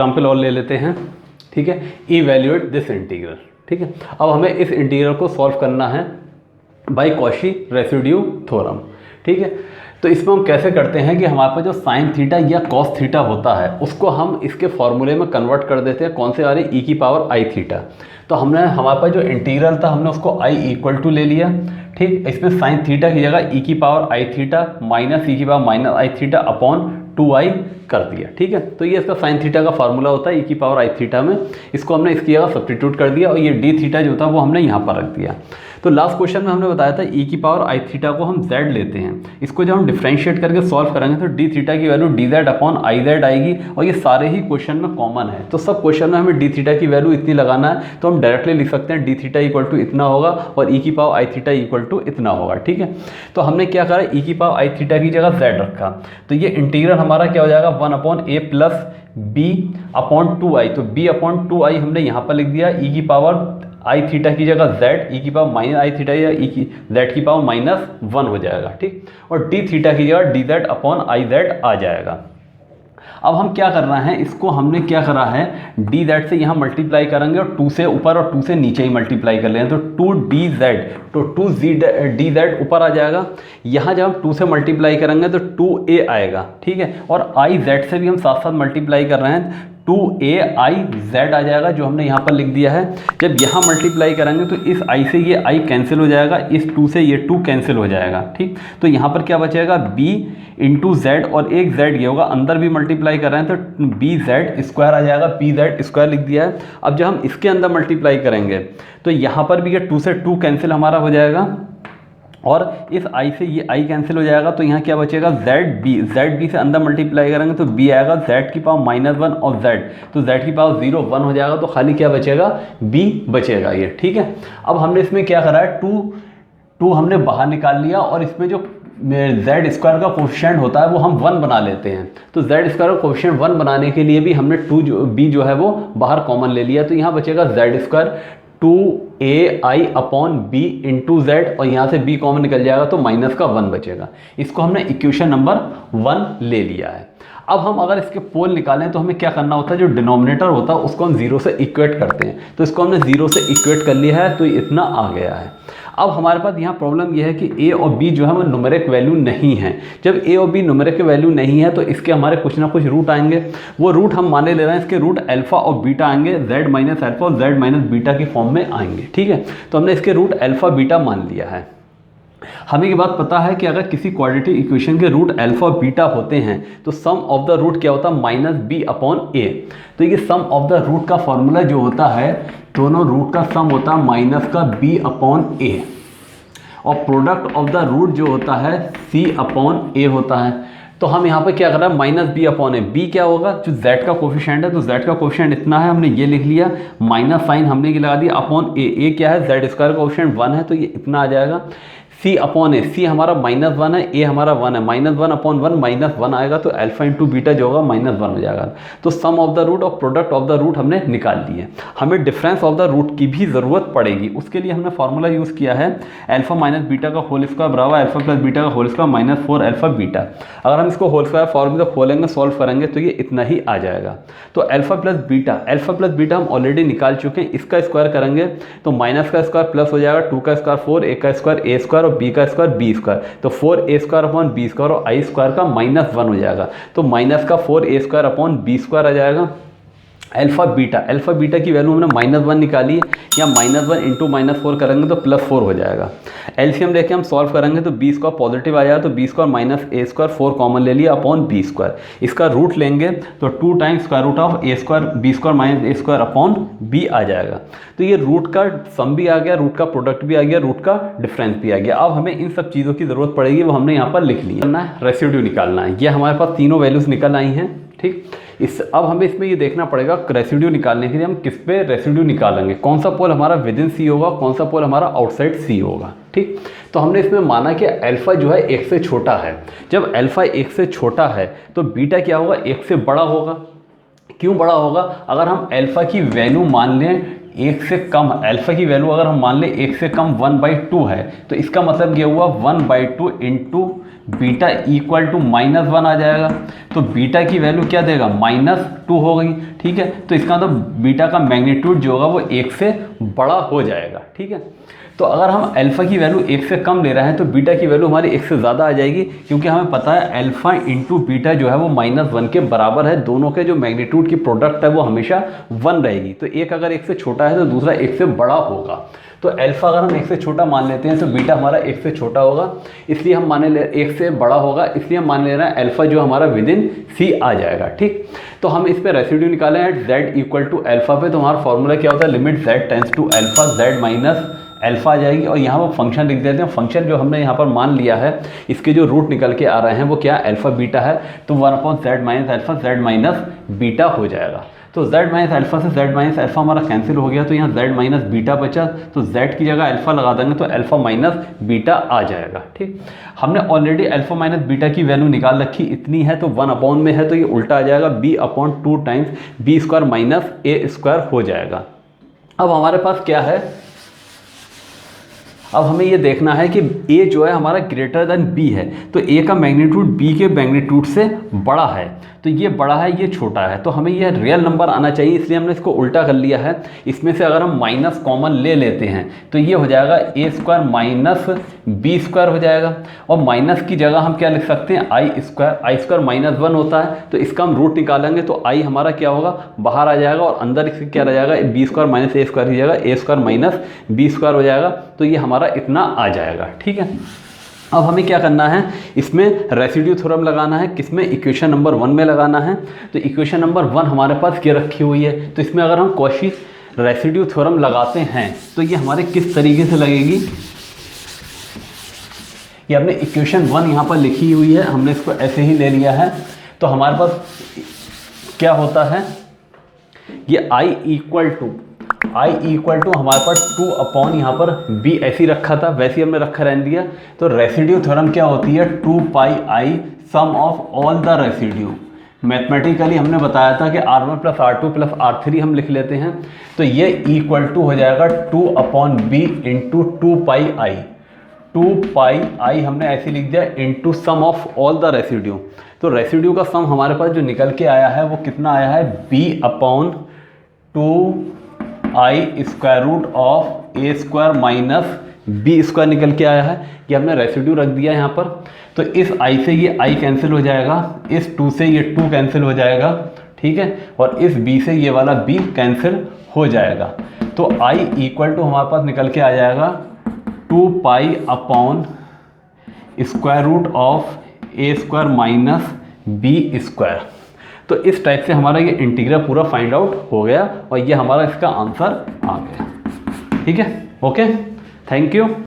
Example और ले लेते हैं, ठीक है। इवैल्यूएट दिस इंटीग्रल, ठीक है। अब हमें इस इंटीग्रल को सॉल्व करना है बाय कॉशी रेसिड्यू थ्योरम, ठीक है। तो इसमें हम कैसे करते हैं कि हमारे पास जो साइन थीटा या कॉस थीटा होता है उसको हम इसके फॉर्मूले में कन्वर्ट कर देते हैं। कौन से आ रही, ई की पावर आई थीटा। तो हमने हमारे पास जो इंटीग्रल था हमने उसको आई इक्वल टू ले लिया, ठीक। इसमें साइन थीटा की जगह ई की पावर आई थीटा माइनस ई की पावर माइनस आई थीटा अपॉन 2i कर दिया, ठीक है। तो ये इसका साइन थीटा का फार्मूला होता है ई की पावर आई थीटा में। इसको हमने इसकी जगह सब्स्टिट्यूट कर दिया और ये डी थीटा जो था वो हमने यहाँ पर रख दिया। तो लास्ट क्वेश्चन में हमने बताया था ई की पावर आई थीटा को हम z लेते हैं। इसको जब हम डिफ्रेंशिएट करके सॉल्व करेंगे तो डी थीटा की value D z upon i Z आएगी और ये सारे ही क्वेश्चन में कॉमन है। तो सब क्वेश्चन में हमें डी थीटा की वैल्यू इतनी लगाना है, तो हम डायरेक्टली लिख सकते हैं डी थीटा इक्वल टू इतना होगा और ई की power I theta equal to इतना होगा, ठीक है। तो हमने क्या करा, ई की पावर आई थीटा की जगह z रखा। तो ये इंटीग्रल हमारा क्या हो जाएगा, 1 अपॉन ए प्लस बी अपॉन 2i। तो b अपॉन 2i हमने यहाँ पर लिख दिया। ई की पावर आई थीटा की जगह z, ई की पावर माइनस आई थीटा या ई की z की पावर -1 हो जाएगा, ठीक। और डी थीटा की जगह d z upon i z आ जाएगा। अब हम क्या कर रहे हैं, इसको हमने क्या करा है, डी जेड से यहाँ मल्टीप्लाई करेंगे और 2 से ऊपर और 2 से नीचे ही मल्टीप्लाई कर लेंगे। तो 2dz, तो 2dz ऊपर आ जाएगा। यहाँ जब हम 2 से मल्टीप्लाई करेंगे तो 2a आएगा, ठीक है। और आई जेड से भी हम साथ साथ मल्टीप्लाई कर रहे हैं, 2aij आ जाएगा जो हमने यहाँ पर लिख दिया है। जब यहाँ मल्टीप्लाई करेंगे तो इस i से ये i कैंसिल हो जाएगा, इस 2 से ये 2 कैंसिल हो जाएगा, ठीक। तो यहाँ पर क्या बचेगा, b इंटू जेड और एक z ये होगा, अंदर भी मल्टीप्लाई कर रहे हैं तो bz स्क्वायर आ जाएगा, pz स्क्वायर लिख दिया है। अब जब हम इसके अंदर मल्टीप्लाई करेंगे तो यहाँ पर भी ये 2 से 2 कैंसिल हमारा हो जाएगा और इस i से ये i कैंसिल हो जाएगा। तो यहाँ क्या बचेगा, zb से अंदर मल्टीप्लाई करेंगे तो b आएगा, z की पावर -1 और z, तो z की पावर 0 1 हो जाएगा। तो खाली क्या बचेगा, b बचेगा ये, ठीक है। अब हमने इसमें क्या करा है, 2 हमने बाहर निकाल लिया और इसमें जो z स्क्वायर का कोफिशिएंट होता है वो हम 1 बना लेते हैं। तो z स्क्वायर का कोफिशिएंट 1 बनाने के लिए भी हमने b जो है वो बाहर कॉमन ले लिया। तो यहाँ बचेगा z square 2ai upon b into Z और यहाँ से b कॉमन निकल जाएगा तो माइनस का 1 बचेगा। इसको हमने इक्वेशन नंबर 1 ले लिया है। अब हम अगर इसके पोल निकालें तो हमें क्या करना होता है, जो डिनोमिनेटर होता है उसको हम 0 से इक्वेट करते हैं। तो इसको हमने 0 से इक्वेट कर लिया है तो इतना आ गया है। अब हमारे पास यहाँ प्रॉब्लम यह है कि a और b जो है वो न्यूमेरिक वैल्यू नहीं है। जब a और b न्यूमेरिक वैल्यू नहीं है तो इसके हमारे कुछ ना कुछ रूट आएंगे। वो रूट हम माने ले रहे हैं, इसके रूट अल्फा और बीटा आएंगे, z माइनस अल्फा और z माइनस बीटा की फॉर्म में आएंगे, ठीक है। तो हमने इसके रूट अल्फा बीटा मान लिया है। हमें ये बात पता है कि अगर किसी क्वाड्रेटिक इक्वेशन के रूट अल्फा और बीटा होते हैं तो सम ऑफ द रूट क्या होता है, -b अपॉन a। तो ये सम ऑफ द रूट का फॉर्मूला जो होता है, दोनों रूट का सम होता है माइनस का b अपॉन a और प्रोडक्ट ऑफ द रूट जो होता है c अपॉन a होता है। तो हम यहाँ पे क्या कर रहे हैं, -b अपॉन a। b क्या होगा, जो z का कोफिशिएंट है, तो z का कोफिशिएंट इतना है, हमने ये लिख लिया, माइनस साइन हमने ये लगा दिया अपॉन a क्या है, z स्क्वायर का कोफिशिएंट 1 है तो ये इतना आ जाएगा। c अपॉन a, c हमारा -1 है, a हमारा 1 है, -1 अपॉन 1 -1 आएगा तो अल्फा इंटू बीटा जो होगा -1 हो जाएगा। तो सम ऑफ द रूट और प्रोडक्ट ऑफ द रूट हमने निकाल लिए। हमें डिफरेंस ऑफ द रूट की भी ज़रूरत पड़ेगी, उसके लिए हमने फार्मूला यूज़ किया है अल्फा माइनस बीटा का होल स्क्वायर बराबर अल्फा प्लस बीटा का होल स्क्वायर -4 अल्फा बीटा। अगर हम इसको होल स्क्वायर फॉर्म में खोलेंगे, सॉल्व करेंगे तो ये इतना ही आ जाएगा। तो अल्फा प्लस बीटा हम ऑलरेडी निकाल चुके हैं, इसका स्क्वायर करेंगे तो माइनस का स्क्वायर प्लस हो जाएगा, 2 का स्क्वायर 4, a का स्क्वायर a स्क्वायर और b का स्क्वायर b स्क्वायर। तो 4a square upon b square और i स्क्वायर का -1 हो जाएगा। तो माइनस का 4a square upon b square आ जाएगा। अल्फा बीटा की वैल्यू हमने -1 निकाली है, या -1 इंटू -4 करेंगे तो +4 हो जाएगा। एलसीएम लेके हम सॉल्व करेंगे तो b स्क्वायर पॉजिटिव आ जाएगा, तो b square minus a square 4 common ले लिया अपॉन b स्क्वायर। इसका रूट लेंगे तो 2 times square root of a square b square minus a square upon b आ जाएगा। तो ये रूट का सम भी आ गया, रूट का प्रोडक्ट भी आ गया, रूट का डिफरेंस भी आ गया। अब हमें इन सब चीज़ों की ज़रूरत पड़ेगी, वो हमने यहाँ पर लिख लिया है। रेसिड्यू निकालना है, ये हमारे पास तीनों वैल्यूज़ निकल आई हैं, ठीक। अब हमें इसमें ये देखना पड़ेगा रेसिड्यू निकालने के लिए हम किस पे रेसिड्यू निकालेंगे, कौन सा पोल हमारा विद इन सी होगा, कौन सा पोल हमारा आउटसाइड सी होगा, ठीक। तो हमने इसमें माना कि अल्फा जो है 1 से छोटा है। जब अल्फा 1 से छोटा है तो बीटा क्या होगा, 1 से बड़ा होगा। क्यों बड़ा होगा, अगर हम अल्फा की वैल्यू मान लें 1 से कम, अल्फ़ा की वैल्यू अगर हम मान लें 1 से कम 1/2 है, तो इसका मतलब ये हुआ 1/2 इंटू बीटा इक्वल टू -1 आ जाएगा। तो बीटा की वैल्यू क्या देगा, -2 हो गई। ठीक है, तो इसका मतलब बीटा का मैग्नीट्यूड जो होगा वो 1 से बड़ा हो जाएगा। ठीक है, तो अगर हम अल्फ़ा की वैल्यू 1 से कम ले रहे हैं तो बीटा की वैल्यू हमारी 1 से ज़्यादा आ जाएगी, क्योंकि हमें पता है अल्फ़ा इंटू बीटा जो है वो -1 के बराबर है। दोनों के जो मैग्नीट्यूड की प्रोडक्ट है वो हमेशा 1 रहेगी। तो एक अगर 1 से छोटा है तो दूसरा 1 से बड़ा होगा। तो अल्फ़ा अगर हम 1 से छोटा मान लेते हैं तो बीटा हमारा 1 से छोटा होगा, इसलिए हम मान ले 1 से बड़ा होगा, इसलिए हम मान ले रहे हैं अल्फ़ा जो हमारा विदिन सी आ जाएगा। ठीक, तो हम इस पे रेसिड्यू निकालें at z equal to alpha पे, तो हमारा फॉर्मूला क्या होता है, limit z tends to alpha z minus alpha आ जाएगी। और यहाँ पर फंक्शन लिख देते हैं। फंक्शन जो हमने यहाँ पर मान लिया है, इसके जो रूट निकल के आ रहे हैं वो क्या, अल्फ़ा बीटा है। तो 1/z minus alpha z minus beta हो जाएगा। तो z माइनस अल्फ़ा से z माइनस अल्फ़ा हमारा कैंसिल हो गया, तो यहाँ z माइनस बीटा बचा। तो z की जगह अल्फ़ा लगा देंगे तो अल्फ़ा माइनस बीटा आ जाएगा। ठीक, हमने ऑलरेडी अल्फ़ा माइनस बीटा की वैल्यू निकाल रखी, इतनी है, तो 1 में है तो ये उल्टा आ जाएगा, b/2 times b square minus a square हो जाएगा। अब हमारे पास क्या है, अब हमें ये देखना है कि a जो है हमारा ग्रेटर देन b है, तो a का मैग्नीट्यूड b के मैग्नीट्यूड से बड़ा है। तो ये बड़ा है, ये छोटा है, तो हमें ये रियल नंबर आना चाहिए, इसलिए हमने इसको उल्टा कर लिया है। इसमें से अगर हम माइनस कॉमन ले लेते हैं तो ये हो जाएगा a square minus b square हो जाएगा। और माइनस की जगह हम क्या लिख सकते हैं, आई स्क्वायर -1 होता है, तो इसका हम रूट निकालेंगे तो i हमारा क्या होगा, बाहर आ जाएगा, और अंदर इसके क्या रह जाएगा, b square minus a square की जगह a square minus b square हो जाएगा। तो ये हमारा इतना आ जाएगा। ठीक है, अब हमें क्या करना है, इसमें रेसिड्यू थ्योरम लगाना है। किसमें, इक्वेशन नंबर 1 में लगाना है। तो इक्वेशन नंबर 1 हमारे पास क्या रखी हुई है, तो इसमें अगर हम कॉची रेसिड्यू थ्योरम लगाते हैं तो ये हमारे किस तरीके से लगेगी, ये हमने इक्वेशन 1 यहाँ पर लिखी हुई है, हमने इसको ऐसे ही ले लिया है। तो हमारे पास क्या होता है, ये I इक्वल टू हमारे पास 2 यहाँ पर b ऐसी रखा था, वैसे हमने रखा रहने दिया। तो रेसिड्यू थ्योरम क्या होती है, 2πi sum of all the residue. Mathematically हमने बताया था कि r1 plus r2 plus r3 हम लिख लेते हैं, तो ये इक्वल टू हो जाएगा 2/b इंटू 2πi। 2πi हमने ऐसे लिख दिया into sum of all the residue. तो रेसिड्यू का सम हमारे पास जो निकल के आया है वो कितना आया है, b/2i square root of a square minus b square निकल के आया है। ये हमने रेसिड्यू रख दिया यहाँ पर। तो इस i से ये i कैंसिल हो जाएगा, इस 2 से ये 2 कैंसिल हो जाएगा। ठीक है, और इस b से ये वाला b कैंसिल हो जाएगा। तो i इक्वल टू हमारे पास निकल के आ जाएगा 2π/, square root of a square minus b square. तो इस टाइप से हमारा ये इंटीग्रल पूरा फाइंड आउट हो गया, और ये हमारा इसका आंसर आ गया। ठीक है, ओके, थैंक यू।